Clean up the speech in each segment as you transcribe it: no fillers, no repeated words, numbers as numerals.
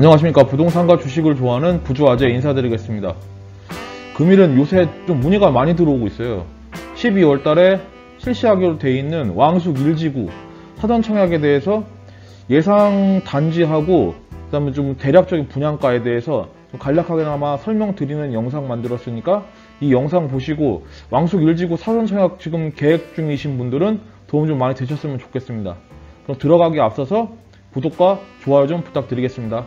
안녕하십니까. 부동산과 주식을 좋아하는 부주아재 인사드리겠습니다. 금일은 요새 좀 문의가 많이 들어오고 있어요. 12월 달에 실시하기로 되어 있는 왕숙 1지구 사전 청약에 대해서 예상 단지하고 그 다음에 좀 대략적인 분양가에 대해서 좀 간략하게나마 설명드리는 영상 만들었으니까 이 영상 보시고 왕숙 1지구 사전 청약 지금 계획 중이신 분들은 도움 좀 많이 되셨으면 좋겠습니다. 그럼 들어가기에 앞서서 구독과 좋아요 좀 부탁드리겠습니다.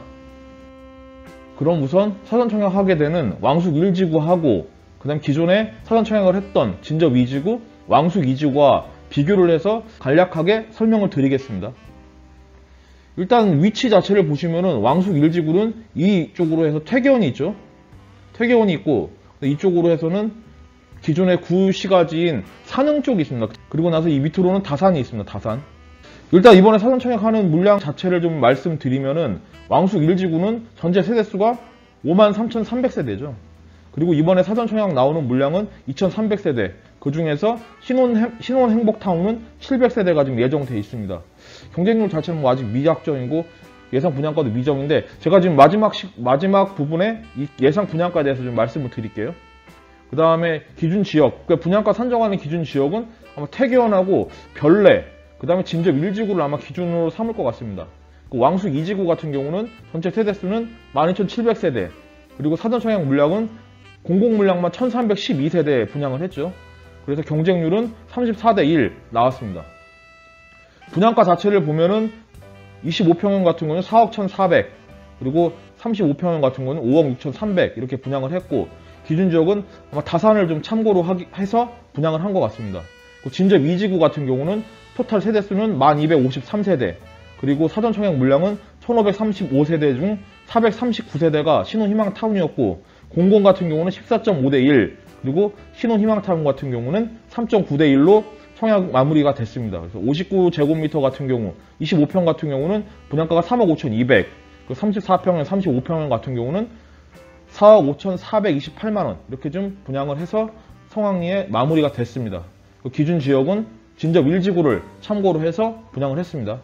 그럼 우선 사전 청약하게 되는 왕숙 1지구하고 그 다음 기존에 사전 청약을 했던 진접 2지구, 왕숙 2지구와 비교를 해서 간략하게 설명을 드리겠습니다. 일단 위치 자체를 보시면은 왕숙 1지구는 이쪽으로 해서 퇴계원이 있죠. 퇴계원이 있고 이쪽으로 해서는 기존의 구시가지인 산흥 쪽이 있습니다. 그리고 나서 이 밑으로는 다산이 있습니다. 다산. 일단 이번에 사전 청약하는 물량 자체를 좀 말씀드리면은 왕숙 1지구는 전체 세대수가 53,300세대죠. 그리고 이번에 사전 청약 나오는 물량은 2,300세대. 그 중에서 신혼행복타운은 700세대가 지금 예정되어 있습니다. 경쟁률 자체는 뭐 아직 미약정이고 예상 분양가도 미정인데 제가 지금 마지막 부분에 이 예상 분양가에 대해서 좀 말씀을 드릴게요. 그 다음에 기준 지역, 그러니까 분양가 산정하는 기준 지역은 아마 태계원하고 별내, 그 다음에 진접 1지구를 아마 기준으로 삼을 것 같습니다. 그 왕숙 2지구 같은 경우는 전체 세대수는 12,700세대, 그리고 사전 청약 물량은 공공 물량만 1,312세대 분양을 했죠. 그래서 경쟁률은 34대 1 나왔습니다. 분양가 자체를 보면은 25평형 같은 거는 4억 1,400, 그리고 35평형 같은 거는 5억 6,300 이렇게 분양을 했고, 기준 지역은 아마 다산을 좀 참고로 해서 분양을 한 것 같습니다. 진접 2지구 같은 경우는 토탈 세대수는 1253세대, 그리고 사전 청약 물량은 1535세대 중 439세대가 신혼희망타운이었고, 공공 같은 경우는 14.5대 1, 그리고 신혼희망타운 같은 경우는 3.9대 1로 청약 마무리가 됐습니다. 그래서 59제곱미터 같은 경우, 25평 같은 경우는 분양가가 3억 5,200, 34평, 35평 같은 경우는 4억 5,428만원 이렇게 좀 분양을 해서 성황리에 마무리가 됐습니다. 기준 지역은 진접 1지구를 참고로 해서 분양을 했습니다.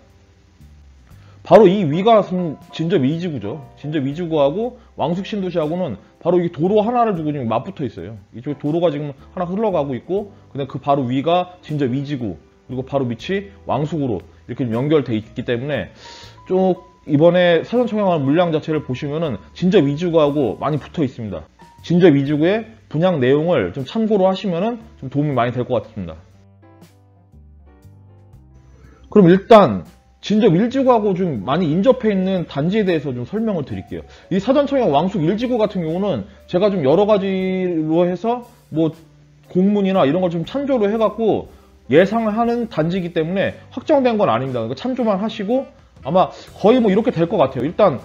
바로 이 위가 진접 2지구죠. 진접 2지구하고 왕숙 신도시하고는 바로 이 도로 하나를 두고 지금 맞붙어 있어요. 이쪽 도로가 지금 하나 흘러가고 있고, 근데 그 바로 위가 진접 2지구, 그리고 바로 밑이 왕숙으로 이렇게 연결되어 있기 때문에 좀 이번에 사전 청약한 물량 자체를 보시면은 진접 2지구하고 많이 붙어 있습니다. 진접 2지구의 분양 내용을 좀 참고로 하시면은 좀 도움이 많이 될 것 같습니다. 그럼 일단 진접 1지구하고 좀 많이 인접해 있는 단지에 대해서 좀 설명을 드릴게요. 이 사전 청약 왕숙 1지구 같은 경우는 제가 좀 여러 가지로 해서 뭐 공문이나 이런 걸 좀 참조를 해갖고 예상을 하는 단지이기 때문에 확정된 건 아닙니다. 그러니까 참조만 하시고 아마 거의 뭐 이렇게 될 것 같아요. 일단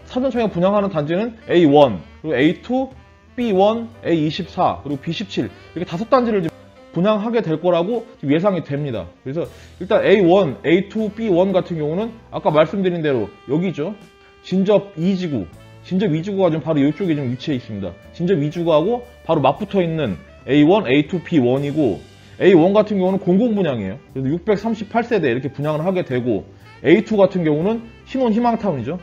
사전 청약 분양하는 단지는 A1, 그리고 A2, B1, A24, 그리고 B17 이렇게 5단지를 분양하게 될 거라고 예상이 됩니다. 그래서 일단 A1, A2, B1 같은 경우는 아까 말씀드린 대로 여기죠. 진접 2지구. 진접 2지구가 좀 바로 이쪽에 좀 위치해 있습니다. 진접 2지구하고 바로 맞붙어 있는 A1, A2, B1이고, A1 같은 경우는 공공 분양이에요. 그래서 638세대 이렇게 분양을 하게 되고, A2 같은 경우는 신혼희망타운이죠.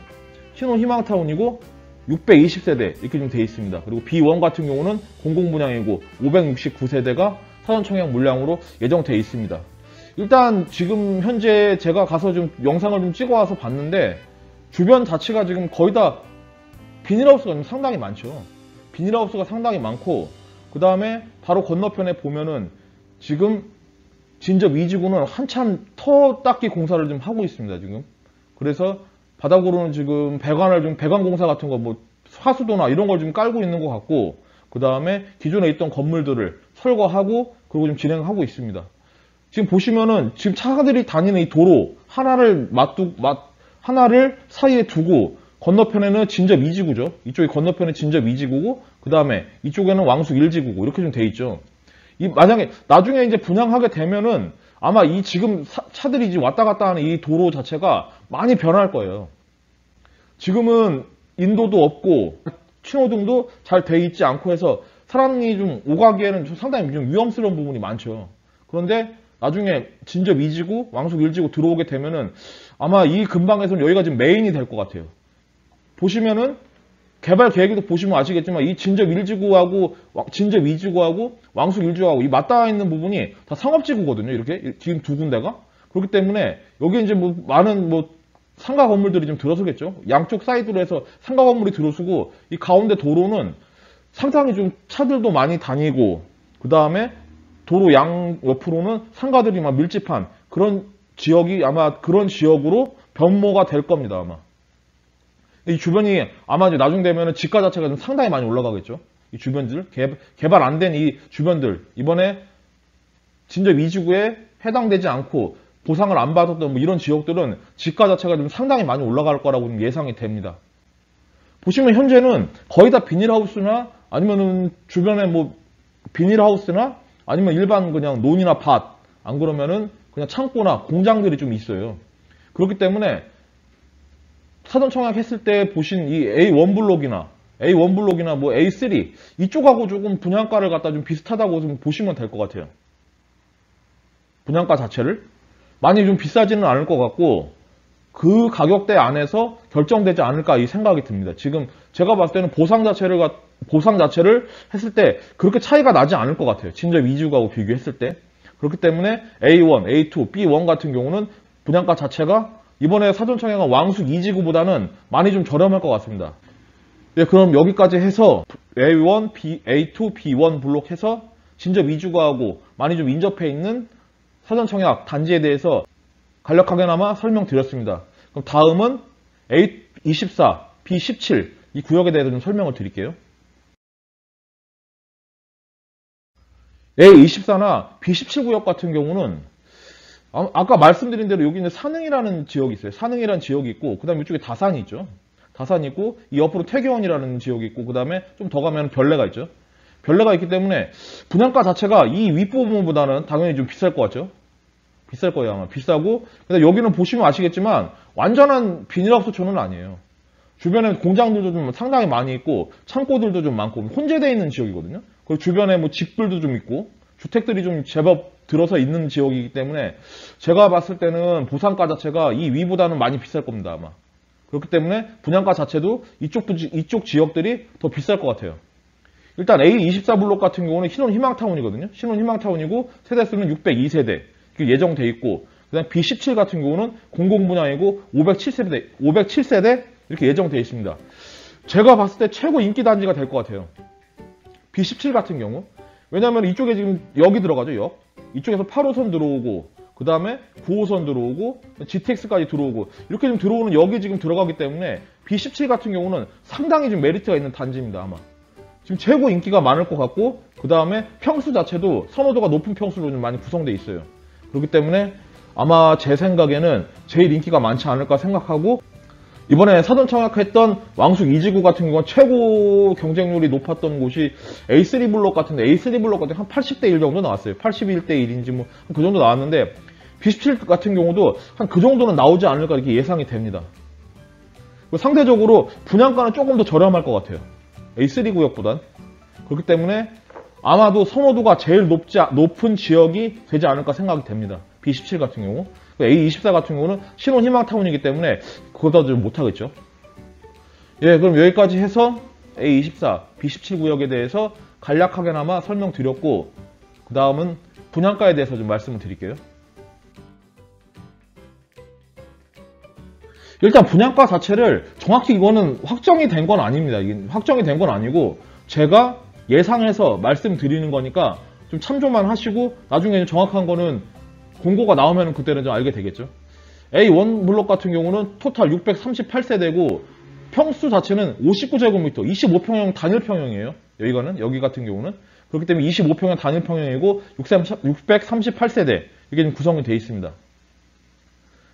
신혼희망타운이고 620세대 이렇게 좀 되어 있습니다. 그리고 B1 같은 경우는 공공 분양이고 569세대가 사전 청약 물량으로 예정되어 있습니다. 일단 지금 현재 제가 가서 좀 영상을 좀 찍어와서 봤는데 주변 자체가 지금 거의 다 비닐하우스가 좀 상당히 많죠. 비닐하우스가 상당히 많고, 그 다음에 바로 건너편에 보면은 지금 진접 2지구는 한참 터 닦기 공사를 좀 하고 있습니다. 지금. 그래서 바닥으로는 지금 배관 공사 같은 거 뭐 하수도나 이런 걸 좀 깔고 있는 것 같고, 그 다음에 기존에 있던 건물들을 철거하고 그리고 좀 진행하고 있습니다. 지금 보시면은 지금 차들이 다니는 이 도로 하나를 사이에 두고 건너편에는 진접 2지구죠. 이쪽이 건너편에 진접 2지구고, 그 다음에 이쪽에는 왕숙 1지구고 이렇게 좀 돼 있죠. 만약에 나중에 이제 분양하게 되면은 아마 이 지금 차들이 지금 왔다 갔다 하는 이 도로 자체가 많이 변할 거예요. 지금은 인도도 없고 신호등도 잘 돼 있지 않고 해서 사람이 좀 오가기에는 좀 상당히 좀 위험스러운 부분이 많죠. 그런데 나중에 진접 2지구, 왕숙 1지구 들어오게 되면은 아마 이 근방에서는 여기가 지금 메인이 될 것 같아요. 보시면은 개발 계획에도 보시면 아시겠지만 이 진접 1지구하고 진접 2지구하고 왕숙 1지구하고 이 맞닿아 있는 부분이 다 상업지구거든요. 이렇게 지금 두 군데가. 그렇기 때문에 여기 이제 뭐 많은 뭐 상가 건물들이 좀 들어서겠죠. 양쪽 사이드로 해서 상가 건물이 들어서고 이 가운데 도로는 상당히 좀 차들도 많이 다니고 그 다음에 도로 양 옆으로는 상가들이 막 밀집한 그런 지역이 아마 그런 지역으로 변모가 될 겁니다. 아마 이 주변이 아마 이제 나중 되면은 지가 자체가 좀 상당히 많이 올라가겠죠. 이 주변들 개발 안 된 이 주변들 이번에 진접 2지구에 해당되지 않고 보상을 안 받았던 뭐 이런 지역들은 지가 자체가 좀 상당히 많이 올라갈 거라고 좀 예상이 됩니다. 보시면 현재는 거의 다 비닐하우스나 아니면은 주변에 뭐 비닐하우스나 아니면 일반 그냥 논이나 밭 안 그러면은 그냥 창고나 공장들이 좀 있어요. 그렇기 때문에 사전 청약했을 때 보신 이 A1블록이나 뭐 A3 이쪽하고 조금 분양가를 갖다 좀 비슷하다고 좀 보시면 될 것 같아요. 분양가 자체를 많이 좀 비싸지는 않을 것 같고 그 가격대 안에서 결정되지 않을까 이 생각이 듭니다. 지금 제가 봤을 때는 보상 자체를 했을 때 그렇게 차이가 나지 않을 것 같아요. 진접 2지구하고 비교했을 때. 그렇기 때문에 A1, A2, B1 같은 경우는 분양가 자체가 이번에 사전 청약한 왕숙 2지구보다는 많이 좀 저렴할 것 같습니다. 네, 그럼 여기까지 해서 A1, A2, B1 블록 해서 진접 2지구하고 많이 좀 인접해 있는 사전 청약 단지에 대해서 간략하게나마 설명드렸습니다. 그럼 다음은 A24, B17 이 구역에 대해서 좀 설명을 드릴게요. A24나 B17 구역 같은 경우는 아까 말씀드린 대로 여기 있는 산흥이라는 지역이 있어요. 산흥이라는 지역이 있고 그 다음에 이쪽에 다산이 있죠. 다산이 있고 이 옆으로 태교원이라는 지역이 있고 그 다음에 좀 더 가면 별내가 있죠. 별내가 있기 때문에 분양가 자체가 이 윗부분보다는 당연히 좀 비쌀 것 같죠. 비쌀 거예요 아마. 비싸고 근데 여기는 보시면 아시겠지만 완전한 비닐하우스촌은 아니에요. 주변에 공장들도 좀 상당히 많이 있고 창고들도 좀 많고 혼재되어 있는 지역이거든요. 그리고 주변에 뭐 집들도 좀 있고 주택들이 좀 제법 들어서 있는 지역이기 때문에 제가 봤을 때는 보상가 자체가 이 위보다는 많이 비쌀 겁니다 아마. 그렇기 때문에 분양가 자체도 이쪽 지역들이 더 비쌀 것 같아요. 일단 A24 블록 같은 경우는 신혼 희망타운이거든요. 신혼 희망타운이고 세대수는 602세대 예정돼 있고 그다음 B17 같은 경우는 공공분양이고 507세대 이렇게 예정돼 있습니다. 제가 봤을 때 최고 인기 단지가 될 것 같아요. B17 같은 경우. 왜냐하면 이쪽에 지금 역이 들어가죠. 역. 이쪽에서 8호선 들어오고 그 다음에 9호선 들어오고 GTX까지 들어오고 이렇게 좀 들어오는 역이 지금 들어가기 때문에 B17 같은 경우는 상당히 좀 메리트가 있는 단지입니다. 아마. 지금 최고 인기가 많을 것 같고 그 다음에 평수 자체도 선호도가 높은 평수로 좀 많이 구성되어 있어요. 그렇기 때문에 아마 제 생각에는 제일 인기가 많지 않을까 생각하고 이번에 사전 청약했던 왕숙 2지구 같은 경우는 최고 경쟁률이 높았던 곳이 A3 블록 같은데 A3 블록 같은 한 80대 1 정도 나왔어요. 81대 1인지 뭐 그 정도 나왔는데 B17 같은 경우도 한 그 정도는 나오지 않을까 이렇게 예상이 됩니다. 상대적으로 분양가는 조금 더 저렴할 것 같아요. A3 구역보단. 그렇기 때문에 아마도 선호도가 제일 높은 지역이 되지 않을까 생각이 됩니다. B17 같은 경우. A24 같은 경우는 신혼 희망타운이기 때문에 그거보다 좀 못하겠죠. 예, 그럼 여기까지 해서 A24, B17 구역에 대해서 간략하게나마 설명드렸고 그 다음은 분양가에 대해서 좀 말씀을 드릴게요. 일단 분양가 자체를 정확히 이거는 확정이 된 건 아닙니다. 이게 확정이 된 건 아니고 제가 예상해서 말씀드리는 거니까 좀 참조만 하시고 나중에 정확한 거는 공고가 나오면 그때는 좀 알게 되겠죠. A1 블록 같은 경우는 토탈 638세대고 평수 자체는 59제곱미터, 25평형 단일평형이에요. 여기 같은 경우는. 그렇기 때문에 25평형 단일평형이고 638세대 이게 좀 구성이 되어 있습니다.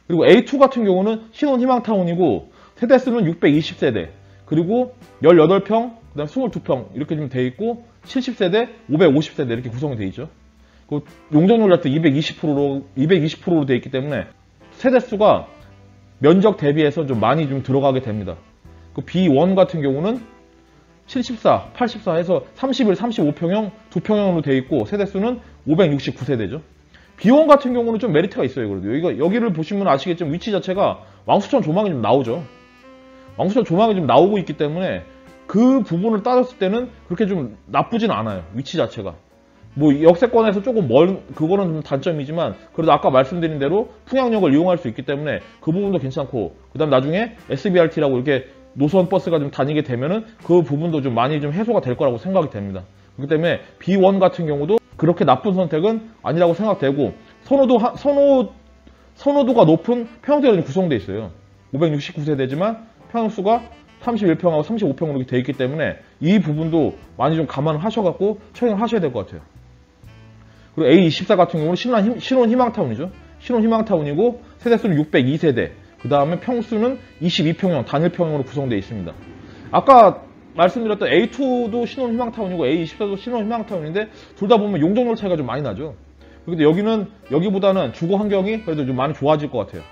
그리고 A2 같은 경우는 신혼 희망타운이고 세대수는 620세대 그리고 18평, 그 다음 22평 이렇게 좀 되어 있고 70세대, 550세대 이렇게 구성이 되어 있죠. 용적률 자체 220%로 되어 있기 때문에 세대수가 면적 대비해서 좀 많이 좀 들어가게 됩니다. B1 같은 경우는 74, 84 해서 31, 35평형, 2평형으로 되어 있고 세대수는 569세대죠. B1 같은 경우는 좀 메리트가 있어요. 그래도 여기를 보시면 아시겠지만 위치 자체가 왕수천 조망이 좀 나오죠. 왕수자 조망이 좀 나오고 있기 때문에 그 부분을 따졌을 때는 그렇게 좀 나쁘진 않아요. 위치 자체가. 뭐 역세권에서 조금 멀 그거는 좀 단점이지만 그래도 아까 말씀드린 대로 풍양역을 이용할 수 있기 때문에 그 부분도 괜찮고 그다음 나중에 SBRT라고 이렇게 노선 버스가 좀 다니게 되면은 그 부분도 좀 많이 좀 해소가 될 거라고 생각이 됩니다. 그렇기 때문에 B1 같은 경우도 그렇게 나쁜 선택은 아니라고 생각되고 선호도가 높은 평형대로 구성되어 있어요. 569세대지만 평수가 31평하고 35평으로 되어 있기 때문에 이 부분도 많이 좀 감안을 하셔갖고 처리를 하셔야 될 것 같아요. 그리고 A24 같은 경우는 신혼 희망타운이죠. 신혼 희망타운이고 세대수는 602세대. 그 다음에 평수는 22평형, 단일평형으로 구성되어 있습니다. 아까 말씀드렸던 A2도 신혼 희망타운이고 A24도 신혼 희망타운인데 둘 다 보면 용적률 차이가 좀 많이 나죠. 근데 여기는 여기보다는 주거 환경이 그래도 좀 많이 좋아질 것 같아요.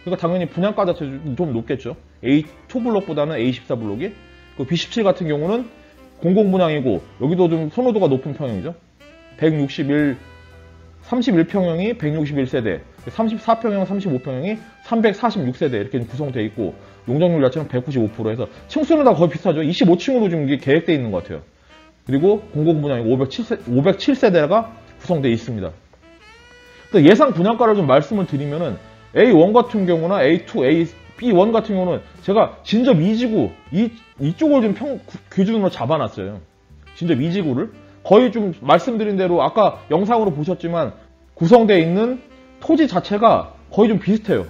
그러니까 당연히 분양가 자체도 좀 높겠죠. A2 블록보다는 A24 블록이. B17 같은 경우는 공공분양이고 여기도 좀 선호도가 높은 평형이죠. 31평형이 161세대, 34평형, 35평형이 346세대 이렇게 구성되어 있고 용적률 자체는 195%에서 층수는 다 거의 비슷하죠. 25층으로 좀 계획되어 있는 것 같아요. 그리고 공공분양이 507세대가 구성되어 있습니다. 예상 분양가를 좀 말씀을 드리면은 A1 같은 경우나 A2, B1 같은 경우는 제가 진접 2지구 이쪽을 좀 기준으로 잡아놨어요. 진접 2지구를 거의 좀 말씀드린 대로 아까 영상으로 보셨지만 구성되어 있는 토지 자체가 거의 좀 비슷해요.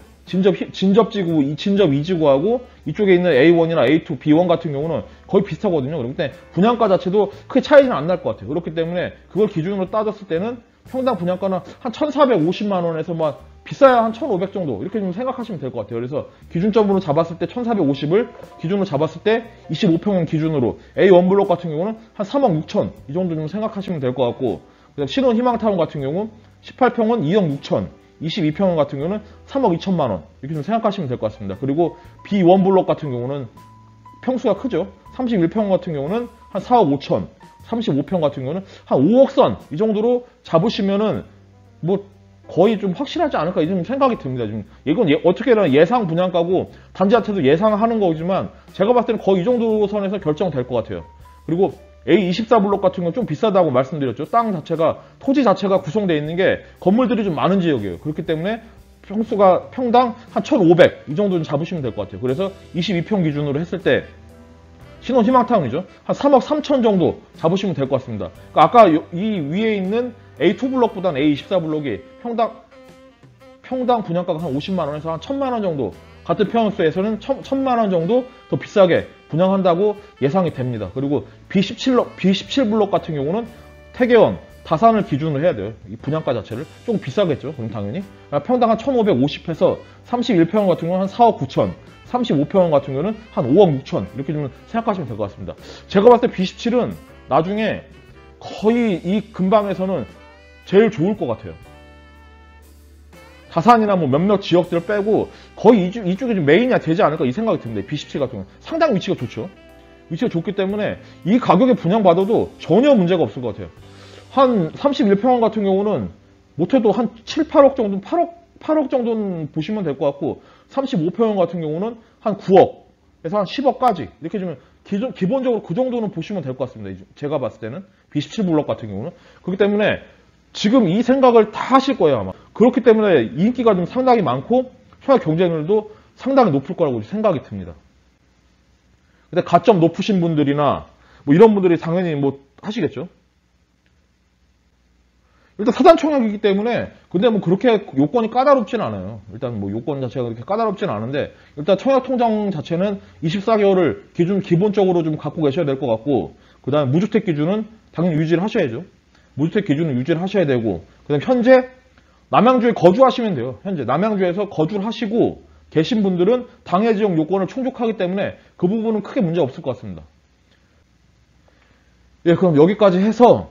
진접지구, 진접 2지구하고 이쪽에 있는 A1이나 A2, B1 같은 경우는 거의 비슷하거든요. 그렇기 때문에 분양가 자체도 크게 차이는 안 날 것 같아요. 그렇기 때문에 그걸 기준으로 따졌을 때는 평당 분양가는 한 1,450만 원에서 막 비싸야 한 1,500 정도 이렇게 좀 생각하시면 될 것 같아요. 그래서 기준점으로 잡았을 때 1,450을 기준으로 잡았을 때 25평형 기준으로 A1 블록 같은 경우는 한 3억 6천 이 정도 좀 생각하시면 될 것 같고 그다음 신혼 희망타운 같은 경우 18평은 2억 6천 22평형 같은 경우는 3억 2천만 원 이렇게 좀 생각하시면 될 것 같습니다. 그리고 B1 블록 같은 경우는 평수가 크죠. 31평 같은 경우는 한 4억 5천 35평 같은 경우는 한 5억 선 이 정도로 잡으시면은 뭐 거의 좀 확실하지 않을까 이런 생각이 듭니다. 지금 이건 어떻게든 예상 분양가고 단지한테도 예상하는 거지만 제가 봤을 때는 거의 이 정도 선에서 결정될 것 같아요. 그리고 A24 블록 같은 건 좀 비싸다고 말씀드렸죠. 땅 자체가 토지 자체가 구성되어 있는 게 건물들이 좀 많은 지역이에요. 그렇기 때문에 평수가 평당 한 1,500 이 정도 좀 잡으시면 될 것 같아요. 그래서 22평 기준으로 했을 때 신혼 희망타운이죠. 한 3억 3천 정도 잡으시면 될 것 같습니다. 그러니까 아까 이 위에 있는 A2 블록보다는 A24 블록이 평당 분양가가 한 50만 원에서 한 1,000만 원 정도 같은 평수에서는 1,000만 원 정도 더 비싸게 분양한다고 예상이 됩니다. 그리고 B17 블록 같은 경우는 태계원, 다산을 기준으로 해야 돼요. 이 분양가 자체를 조금 비싸겠죠. 그럼 당연히 평당 한 1,550에서 31평 같은 경우는 한 4억 9천 35평 같은 경우는 한 5억 6천 이렇게 좀 생각하시면 될 것 같습니다. 제가 봤을 때 B17은 나중에 거의 이 근방에서는 제일 좋을 것 같아요. 다산이나 뭐 몇몇 지역들을 빼고 거의 이쪽이 좀 메인이 되지 않을까 이 생각이 듭니다. B17 같은 경우는 상당히 위치가 좋죠. 위치가 좋기 때문에 이 가격에 분양받아도 전혀 문제가 없을 것 같아요. 한 31평 같은 경우는 못해도 한 7, 8억 정도, 8억 정도는 보시면 될 것 같고 35평 같은 경우는 한 9억에서 한 10억까지 이렇게 좀 기본적으로 그 정도는 보시면 될 것 같습니다. 제가 봤을 때는 B17 블록 같은 경우는 그렇기 때문에 지금 이 생각을 다 하실 거예요 아마. 그렇기 때문에 인기가 좀 상당히 많고 청약 경쟁률도 상당히 높을 거라고 생각이 듭니다. 근데 가점 높으신 분들이나 뭐 이런 분들이 당연히 뭐 하시겠죠. 일단 사전 청약이기 때문에 근데 뭐 그렇게 요건이 까다롭진 않아요. 일단 뭐 요건 자체가 그렇게 까다롭진 않은데 일단 청약 통장 자체는 24개월을 기본적으로 좀 갖고 계셔야 될 것 같고 그 다음에 무주택 기준은 당연히 유지를 하셔야죠. 무주택 기준은 유지를 하셔야 되고 그 다음에 현재 남양주에 거주하시면 돼요. 현재 남양주에서 거주를 하시고 계신 분들은 당해 지역 요건을 충족하기 때문에 그 부분은 크게 문제 없을 것 같습니다. 예, 그럼 여기까지 해서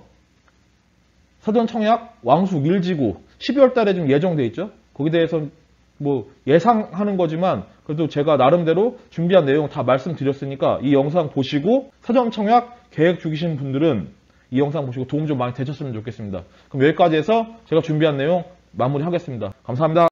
사전 청약 왕숙 1지구 12월 달에 좀 예정돼 있죠. 거기에 대해서 뭐 예상하는 거지만 그래도 제가 나름대로 준비한 내용 다 말씀드렸으니까 이 영상 보시고 사전 청약 계획 중이신 분들은 이 영상 보시고 도움 좀 많이 되셨으면 좋겠습니다. 그럼 여기까지 해서 제가 준비한 내용 마무리하겠습니다. 감사합니다.